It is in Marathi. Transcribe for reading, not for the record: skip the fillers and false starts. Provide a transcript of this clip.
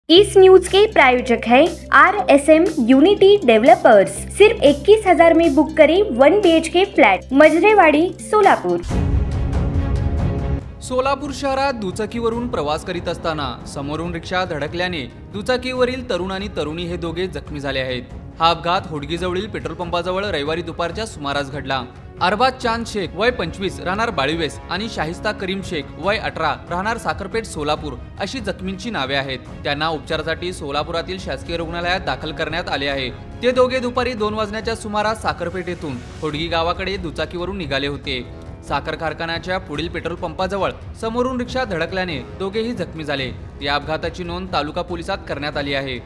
इस न्यूज के प्रायोजक हैं RSM यूनिटी डेवलपर्स। सिर्फ 21,000 में बुक करें 1 BHK फ्लॅट, मजरेवाडी, सोलापूर। सोलापूर शहरात दुचाकीवरून प्रवास करीत असताना समोरून रिक्षा धडकल्याने दुचाकीवरील तरुण आणि तरुणी हे दोघे जखमी झाले आहेत। हा अपघात होडगीजवळील पेट्रोल पंपाजवळ रविवारी दुपारच्या सुमारास घडला। अरबाज चांद शेख वय 25 राहणार बाळीवेस आणि शाहिस्ता करीम शेख वय 18 राहणार साखरपेठ सोलापूर अशी जखमींची नावे आहेत। त्यांना उपचारासाठी सोलापुरातील शासकीय रुग्णालयात दाखल करण्यात आले आहे। ते दोघे दुपारी 2 वाजण्याच्या सुमारास साखरपेठ येथून होडगी गावाकडे दुचाकीवरून निघाले होते। साखर कारखान्याच्या पुढील पेट्रोल पंपाजवळ समोरून रिक्षा धडकल्याने दोघेही जखमी झाले। या अपघाताची नोंद तालुका पोलिसात करण्यात आली आहे।